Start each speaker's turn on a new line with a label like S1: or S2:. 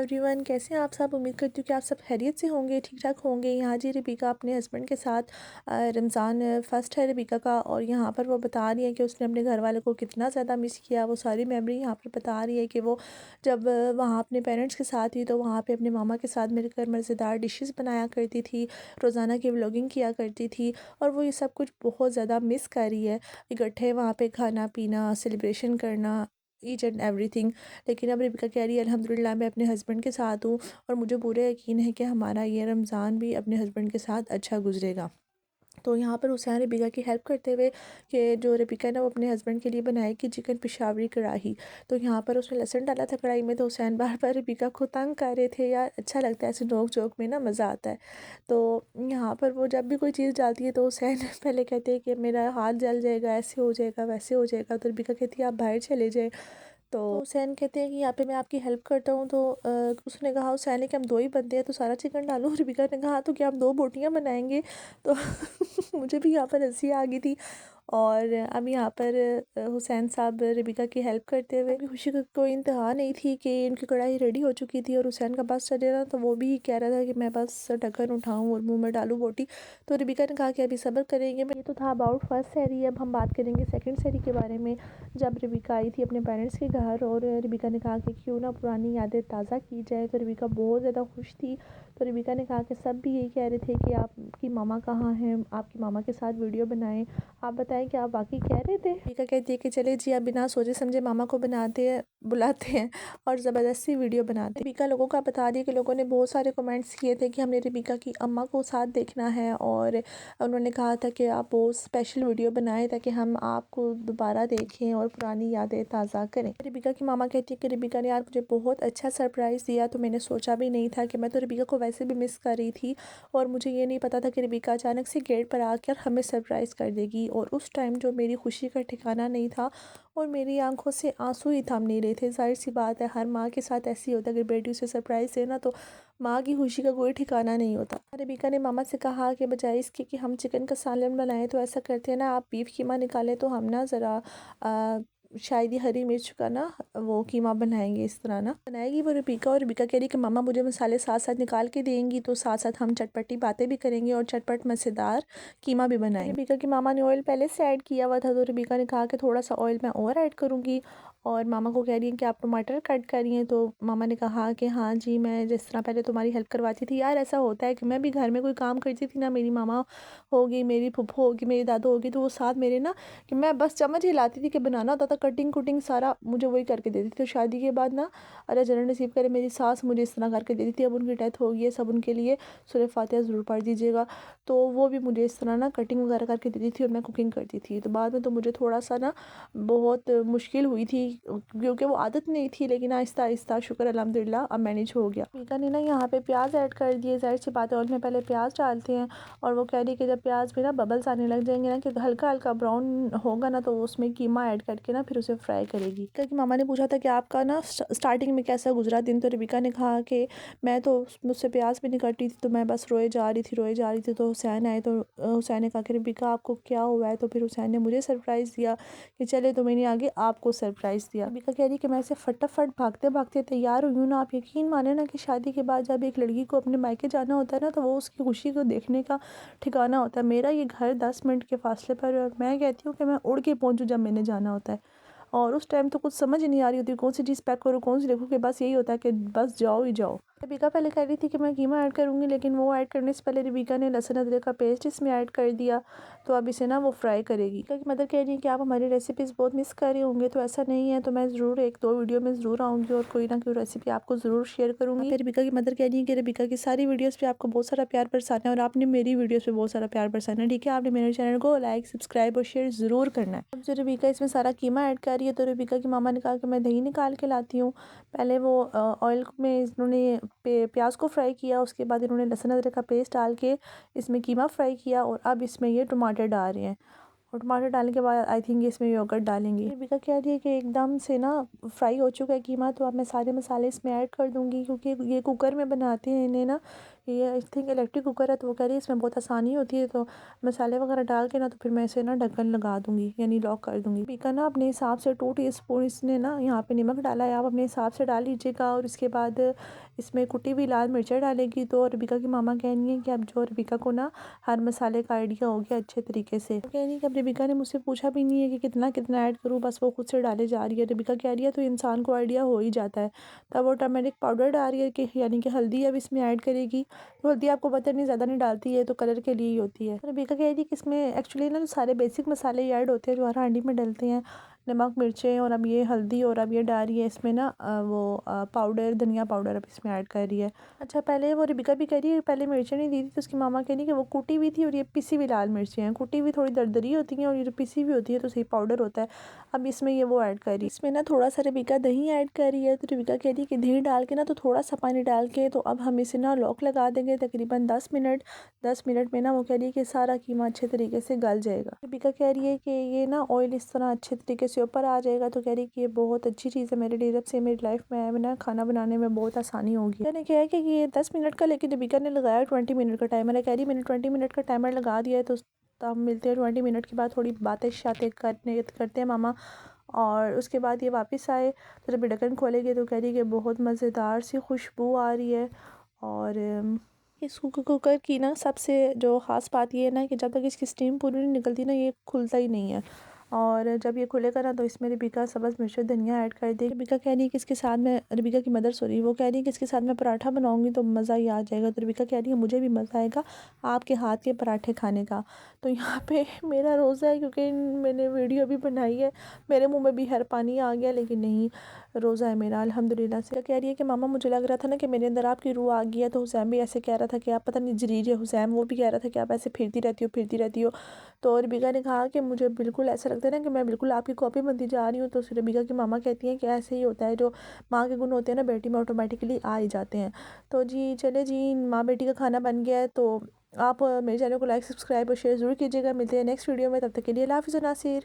S1: Everyone, कैसे हैं आप सब। उम्मीद करती हूँ कि आप सब खैरियत से होंगे, ठीक ठाक होंगे। यहाँ जी रिबिका अपने हस्बैंड के साथ रमज़ान फ़र्स्ट है रिबिका का, और यहाँ पर वो बता रही है कि उसने अपने घर वालों को कितना ज़्यादा मिस किया। वो सारी मेमोरी यहाँ पर बता रही है कि वो जब वहाँ अपने पेरेंट्स के साथ थी तो वहाँ पर अपने मामा के साथ मिलकर मज़ेदार डिशेज़ बनाया करती थी, रोज़ाना की व्लॉगिंग किया करती थी, और वो ये सब कुछ बहुत ज़्यादा मिस कर रही है। इकट्ठे वहाँ पर खाना पीना, सेलिब्रेशन करना, ईच एंड एवरीथिंग। लेकिन अब रिबिका कह रही है अल्हम्दुलिल्लाह मैं अपने हस्बैंड के साथ हूँ, और मुझे पूरा यकीन है कि हमारा ये रमज़ान भी अपने हस्बैंड के साथ अच्छा गुजरेगा। तो यहाँ पर हुसैन रिबिका की हेल्प करते हुए कि जो रिबिका ने वो अपने हस्बैंड के लिए बनाई कि चिकन पेशावरी कढ़ाई, तो यहाँ पर उसने लहसुन डाला था कढ़ाई में, तो हुसैन बार बार रिबिका को तंग कर रहे थे। यार अच्छा लगता है ऐसे नोक झोंक में ना, मज़ा आता है। तो यहाँ पर वो जब भी कोई चीज़ डालती है तो हुसैन पहले कहते हैं कि मेरा हाथ जल जाएगा, ऐसे हो जाएगा, वैसे हो जाएगा। तो रिबिका कहती है आप बाहर चले जाए। तो हुसैन कहते हैं कि यहाँ पे मैं आपकी हेल्प करता हूँ। तो उसने कहा, हुसैन ने, कि हम दो ही बंदे हैं तो सारा चिकन डालो। रिबिका ने कहा तो क्या हम दो बोटियाँ बनाएंगे। तो मुझे भी यहाँ पर हंसी आ गई थी। और अब यहाँ पर हुसैन साहब रिबिका की हेल्प करते हुए, अभी खुशी का कोई इंतहा नहीं थी कि इनकी कढ़ाई रेडी हो चुकी थी और हुसैन का बस चले ना, तो वो भी कह रहा था कि मैं बस ढक्कन उठाऊँ और मुंह में डालूँ बोटी। तो रिबिका ने कहा कि अभी सब्र करेंगे। ये तो था अबाउट फर्स्ट सैरी। अब हम बात करेंगे सेकंड सैरी के बारे में। जब रिबिका आई थी अपने पेरेंट्स के घर और रिबिका ने कहा कि क्यों ना पुरानी यादें ताज़ा की जाए, तो रिबिका बहुत ज़्यादा खुश थी। तो रिबिका ने कहा कि सब भी यही कह रहे थे कि आपकी मामा कहाँ हैं, आपकी मामा के साथ वीडियो बनाएं, आप बताएं कि आप वाकई कह रहे थे। रिबिका कहती है कि चले जी, अब बिना सोचे समझे मामा को बुलाते हैं और ज़बरदस्ती वीडियो बनाते हैं। रिबिका लोगों का बता रही है कि लोगों ने बहुत सारे कमेंट्स किए थे कि हमने रिबिका की अम्मा को साथ देखना है, और उन्होंने कहा था कि आप वो स्पेशल वीडियो बनाएं ताकि हम आपको दोबारा देखें और पुरानी यादें ताज़ा करें। रिबिका की मामा कहती है कि रिबिका ने यार मुझे बहुत अच्छा सरप्राइज़ दिया, तो मैंने सोचा भी नहीं था कि मैं तो रिबिका को वैसे भी मिस कर रही थी, और मुझे ये नहीं पता था कि रिबिका अचानक से गेट पर आकर हमें सरप्राइज़ कर देगी। और उस टाइम जो मेरी खुशी का ठिकाना नहीं था और मेरी आंखों से आंसू ही थम नहीं रहे थे। जाहिर सी बात है, हर माँ के साथ ऐसे ही होता है, अगर बेटी उसे सरप्राइज़ देना तो माँ की खुशी का कोई ठिकाना नहीं होता। रिबिका ने मामा से कहा कि बजाय इसके कि हम चिकन का सालन बनाएं तो ऐसा करते हैं ना, आप बीफ कीमा निकालें तो हम ना ज़रा शायद ही हरी मिर्च का ना वो कीमा बनाएंगे। इस तरह ना बनाएगी वो रिबिका, और रिबिका कह रही कि मामा मुझे मसाले साथ साथ निकाल के देंगी तो साथ साथ हम चटपटी बातें भी करेंगे और चटपट मज़ेदार कीमा भी बनाएंगे। रिबिका की मामा ने ऑयल पहले से ऐड किया हुआ था, तो रिबिका ने कहा कि थोड़ा सा ऑयल मैं और ऐड करूँगी। और मामा को कह रही है कि आप टमाटर कट करिए, तो मामा ने कहा कि हाँ जी, मैं जिस तरह पहले तुम्हारी हेल्प करवाती थी। यार ऐसा होता है कि मैं भी घर में कोई काम करती थी ना, मेरी मामा होगी, मेरी फुफ्फो होगी, मेरी दादू होगी, तो वो साथ मेरे ना कि मैं बस चम्मच हिलाती थी कि बनाना होता था, कटिंग कुटिंग सारा मुझे वही करके देती थी। तो शादी के बाद ना, अरे जनरल नसीब करे, मेरी सास मुझे इस तरह करके देती थी। अब उनकी डेथ हो गई है, सब उनके लिए सूरह फातिहा ज़रूर पढ़ दीजिएगा। तो वो भी मुझे इस तरह ना कटिंग वगैरह करके देती थी और मैं कुकिंग करती थी। तो बाद में तो मुझे थोड़ा सा ना बहुत मुश्किल हुई थी क्योंकि वो आदत नहीं थी, लेकिन आहिस्ता आहिस्ता शुक्र अल्हम्दुलिल्लाह अब मैनेज हो गया। रिबिका ने ना यहाँ पे प्याज ऐड कर दिए। जाहिर सी बात है, और में पहले प्याज डालते हैं, और वो कह रही कि जब प्याज में ना बबल्स आने लग जाएंगे ना, कि हल्का हल्का ब्राउन होगा ना, तो उसमें कीमा ऐड करके ना फिर उसे फ्राई करेगी। क्योंकि मामा ने पूछा था कि आपका ना स्टार्टिंग में कैसा गुजरा दिन, तो रिबिका ने कहा कि मैं तो मुझसे प्याज भी नहीं कटी थी, तो मैं बस रोए जा रही थी। तो हुसैन आए, तो हुसैन ने कहा कि रिबिका आपको क्या हुआ है। तो फिर हुसैन ने मुझे सरप्राइज़ दिया कि चले, तो मैंने आगे आपको सरप्राइज़ दिया। रिबिका कह रही कि मैं ऐसे फटाफट भागते भागते तैयार हुई हूँ ना। आप यकीन माने ना कि शादी के बाद जब एक लड़की को अपने मायके जाना होता है ना, तो वो उसकी खुशी को देखने का ठिकाना होता है। मेरा ये घर 10 मिनट के फासले पर है, और मैं कहती हूँ कि मैं उड़ के पहुँचूँ जब मैंने जाना होता है। और उस टाइम तो कुछ समझ ही नहीं आ रही होती कौन सी चीज़ पैक करूँ, कौन सी रखूँ, कि बस यही होता है कि बस जाओ ही जाओ। रिबिका पहले कह रही थी कि मैं कीमा ऐड करूँगी, लेकिन वो ऐड करने से पहले रिबिका ने लहसुन अदरक का पेस्ट इसमें ऐड कर दिया। तो अब इसे ना वो फ्राई करेगी। क्योंकि मदर कह रही है कि आप हमारी रेसिपीज़ बहुत मिस कर रहे होंगे, तो ऐसा नहीं है, तो मैं ज़रूर एक दो वीडियो में ज़रूर आऊँगी और कोई ना कोई रेसिपी आपको ज़रूर शेयर करूँगी। फिर रिबिका की मदर कह रही है कि रिबिका की सारी वीडियोज़ पे आपको बहुत सारा प्यार बरसाना है, और आपने मेरी वीडियोज़ पे बहुत सारा प्यार बरसाना है। ठीक है, आपने मेरे चैनल को लाइक, सब्सक्राइब और शेयर ज़रूर करना है। अब जो रिबिका इसमें सारा कीमा ऐड कर रही है, तो रिबिका की मामा ने कहा कि मैं दही निकाल के लाती हूँ। पहले वो ऑयल में इन्होंने प्याज को फ्राई किया, उसके बाद इन्होंने लहसुन अदरक का पेस्ट डाल के इसमें कीमा फ्राई किया, और अब इसमें ये टमाटर डाल रहे हैं। और टमाटर डालने के बाद आई थिंक इसमें योगर्ट डालेंगी। रबीका कह रही है कि एकदम से ना फ्राई हो चुका है कीमा, तो अब मैं सारे मसाले इसमें ऐड कर दूँगी, क्योंकि ये कुकर में बनाते हैं इन्हें ना, ये आई थिंक इलेक्ट्रिक कुकर है, तो वो कह रही है इसमें बहुत आसानी होती है, तो मसाले वगैरह डाल के ना तो फिर मैं इसे ना ढक्कन लगा दूँगी, यानी लॉक कर दूँगी। रबीका ना अपने हिसाब से 2 टीस्पून इसने ना यहाँ पे नमक डाला है, आप अपने हिसाब से डाल लीजिएगा। और इसके बाद इसमें कुटी हुई लाल मिर्चें डालेगी। तो रबीका की मामा कह रही हैं कि अब जो रबीका को ना हर मसाले का आइडिया हो गया अच्छे तरीके से। वो कह रही है कि अब रबीका ने मुझसे पूछा भी नहीं है कि कितना कितना ऐड करूँ, बस वो खुद से डाले जा रही है। रबीका कह रही है तो इंसान को आइडिया हो ही जाता है। तब वो टर्मेरिक पाउडर डाल रही है, कि यानी कि हल्दी अब इसमें ऐड करेगी। तो हल्दी आपको पता नहीं ज़्यादा नहीं डालती है, तो कलर के लिए ही होती है। रबीका कह रही है कि इसमें एक्चुअली ना जो सारे बेसिक मसाले ही ऐड होते हैं जो हर हांडी में डलते हैं, नमक, मिर्चें, और अब ये हल्दी, और अब ये डाल रही है इसमें ना पाउडर, धनिया पाउडर अब इसमें ऐड कर रही है। अच्छा, पहले वो रबीका भी कह रही है पहले मिर्चें नहीं दी थी, तो उसकी मामा कह रही है कि वो कुटी हुई थी और ये पिसी हुई लाल मिर्चें हैं। कुटी हुई थोड़ी दरदरी होती हैं और ये जो पिसी हुई होती है तो सही पाउडर होता है। अब इसमें ये वो ऐड कर रही है। इसमें ना थोड़ा सा रबीका दही ऐड कर रही है। तो रबीका कह रही है कि दही डाल के ना तो थोड़ा सा पानी डाल के तो अब हम इसे ना लॉक लगा देंगे तकरीबन 10 मिनट। 10 मिनट में ना वो कह रही है कि सारा कीमा अच्छे तरीके से गल जाएगा। रबीका कह रही है कि ये ना ऑयल इस तरह अच्छे तरीके से ऊपर आ जाएगा, तो कह रही है कि ये बहुत अच्छी चीज़ है मेरे लिए, जब से मेरी लाइफ में है ना खाना बनाने में बहुत आसानी होगी। मैंने कहा है कि ये 10 मिनट का, लेकिन रबीका ने लगाया 20 मिनट का टाइमर है। कह रही मैंने 20 मिनट का टाइमर लगा दिया है, तो हम मिलते हैं 20 मिनट के बाद, थोड़ी बातें शातें करते हैं मामा। और उसके बाद ये वापस आए तो जब ढक्कन खोलेंगे तो कह रही कि बहुत मज़ेदार सी खुशबू आ रही है। और इस कुकर की ना सबसे जो ख़ास बात ये है ना कि जब तक इसकी स्टीम पूरी नहीं निकलती ना ये खुलता ही नहीं है। और जब ये खुलेगा ना तो इसमें रबीका सब्ज़ मिर्च धनिया ऐड कर दी। रबीका कह रही है कि इसके साथ में, रबीका की मदर सॉरी, वो कह रही है कि इसके साथ में पराठा बनाऊंगी तो मज़ा ही आ जाएगा। तो रबीका कह रही है मुझे भी मज़ा आएगा आपके हाथ के पराठे खाने का। तो यहाँ पे मेरा रोज़ा है, क्योंकि मैंने वीडियो भी बनाई है, मेरे मुँह में भी हर पानी आ गया, लेकिन नहीं, रोज़ा है मेरा अल्हम्दुलिल्लाह से। कह रही है कि मामा मुझे लग रहा था ना कि मेरे अंदर आपकी रूह आ गई है। तो हुसैन भी ऐसे कह रहा था कि आप पता नहीं जरीर है हुसैन, वो भी कह रहा था कि आप ऐसे फिरती रहती हो फिरती रहती हो। तो रबीका ने कहा कि मुझे बिल्कुल ऐसा लगता है ना कि मैं बिल्कुल आपकी कॉपी बनती जा रही हूँ। तो रबीका की मामा कहती हैं कि ऐसे ही होता है, जो माँ के गुण होते हैं ना बेटी में ऑटोमेटिकली आ ही जाते हैं। तो जी चले जी, माँ बेटी का खाना बन गया है। तो आप मेरे चैनल को लाइक, सब्सक्राइब और शेयर ज़रूर कीजिएगा। मिलते हैं नेक्स्ट वीडियो में, तब तक के लिए अल्लाह हाफ़िज़ नासिर।